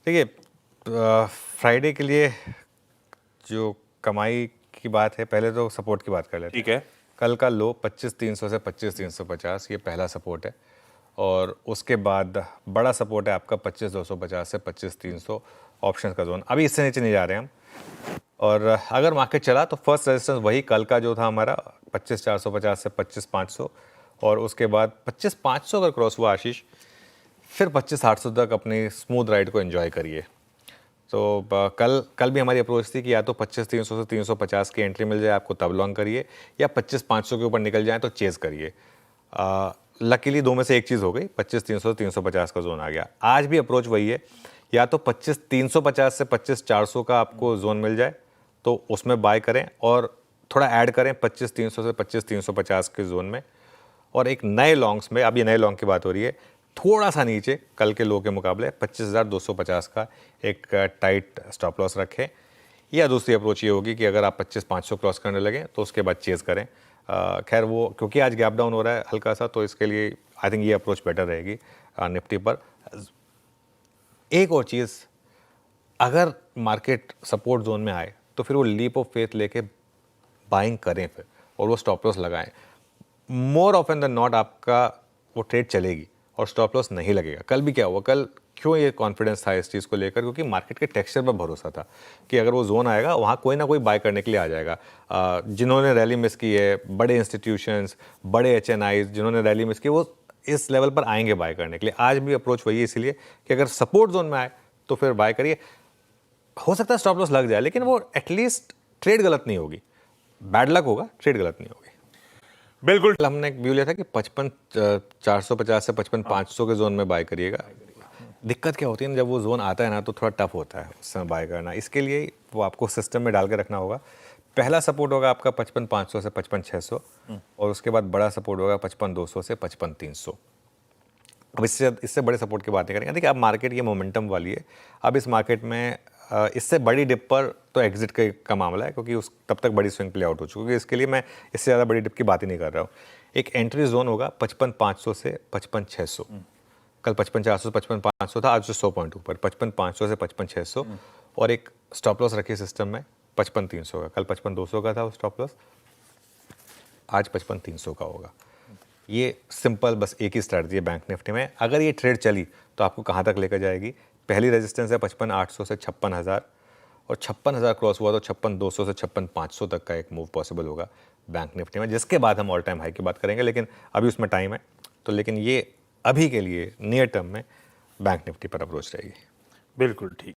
देखिए, फ्राइडे के लिए जो कमाई की बात है, पहले तो सपोर्ट की बात कर लेते हैं। ठीक है। कल का लो 25,300 से 25,350, ये पहला सपोर्ट है। और उसके बाद बड़ा सपोर्ट है आपका 25,250 से 25,300 ऑप्शन का जोन। अभी इससे नीचे नहीं जा रहे हैं हम। और अगर मार्केट चला तो फर्स्ट रेजिस्टेंस वही कल का जो था हमारा 25,450 से 25,500, और उसके बाद 25,500 अगर क्रॉस हुआ आशीष, फिर 25,800 तक अपनी स्मूथ राइड को एंजॉय करिए। तो कल भी हमारी अप्रोच थी कि या तो 25,300 से 350 की एंट्री मिल जाए आपको तब लॉन्ग करिए, या 25,500 के ऊपर निकल जाए तो चेज़ करिए। लकीली दो में से एक चीज़ हो गई, 25,300 से 350 का जोन आ गया। आज भी अप्रोच वही है, या तो 25,350 से 25,400 का आपको जोन मिल जाए तो उसमें बाय करें, और थोड़ा ऐड करें 25,300 से 25,350 के जोन में। और एक नए लॉन्ग्स में, अब ये नए लॉन्ग की बात हो रही है, थोड़ा सा नीचे कल के लो के मुकाबले 25,250 का एक टाइट स्टॉप लॉस रखें। या दूसरी अप्रोच ये होगी कि अगर आप 25,500 क्रॉस करने लगें तो उसके बाद चेज़ करें। खैर वो क्योंकि आज गैप डाउन हो रहा है हल्का सा, तो इसके लिए आई थिंक ये अप्रोच बेटर रहेगी निफ्टी पर। एक और चीज़, अगर मार्केट सपोर्ट जोन में आए तो फिर वो लीप ऑफ फेथ लेके बाइंग करें फिर, और वो स्टॉप लॉस लगाएं। मोर ऑफन देन नॉट आपका वो ट्रेड चलेगी और स्टॉप लॉस नहीं लगेगा। कल भी क्या हुआ, कल क्यों ये कॉन्फिडेंस था इस चीज़ को लेकर, क्योंकि मार्केट के टेक्सचर पर भरोसा था कि अगर वो जोन आएगा वहाँ कोई ना कोई बाय करने के लिए आ जाएगा। जिन्होंने रैली मिस की है, बड़े इंस्टीट्यूशंस, बड़े HNIs जिन्होंने रैली मिस की, वो इस लेवल पर आएंगे बाय करने के लिए। आज भी अप्रोच वही है, इसलिए कि अगर सपोर्ट जोन में आए तो फिर बाय करिए। हो सकता है स्टॉप लॉस लग जाए, लेकिन वो एटलीस्ट ट्रेड गलत नहीं होगी। बैड लक होगा, ट्रेड गलत नहीं होगी। बिल्कुल। हमने एक व्यू लिया था कि 55,450 से 55,500 के जोन में बाय करिएगा। दिक्कत क्या होती है ना, जब वो जोन आता है ना तो थोड़ा टफ होता है उस समय बाय करना। इसके लिए वो आपको सिस्टम में डाल के रखना होगा। पहला सपोर्ट होगा आपका 55,500 से 55,600, और उसके बाद बड़ा सपोर्ट होगा 55,200 से 55,300। अब इससे बड़े सपोर्ट की बात नहीं करेंगे। देखिए, अब मार्केट ये मोमेंटम वाली है। अब इस मार्केट में इससे बड़ी डिप पर तो एग्जिट का मामला है, क्योंकि उस तब तक बड़ी स्विंग प्ले आउट हो चुकी है। इसके लिए मैं इससे ज़्यादा बड़ी डिप की बात ही नहीं कर रहा हूँ। एक एंट्री जोन होगा 55,500 से 55,600। कल 55,400 से 55,500 था, आज 100 पॉइंट ऊपर 55,500 से 55,600। और एक स्टॉप लॉस रखिए सिस्टम में 55,300 का। कल 55,200 का था वो स्टॉप लॉस, आज 55,300 का होगा। ये सिंपल बस एक ही स्ट्रैटेजी है बैंक निफ्टी में। अगर ये ट्रेड चली तो आपको कहाँ तक लेकर जाएगी? पहली रेजिस्टेंस है 55,800 से 56,000, और 56,000 क्रॉस हुआ तो 56,200 से 56,500 तक का एक मूव पॉसिबल होगा बैंक निफ्टी में, जिसके बाद हम ऑल टाइम हाई की बात करेंगे, लेकिन अभी उसमें टाइम है। तो लेकिन ये अभी के लिए नियर टर्म में बैंक निफ्टी पर अप्रोच रहेगी। बिल्कुल ठीक।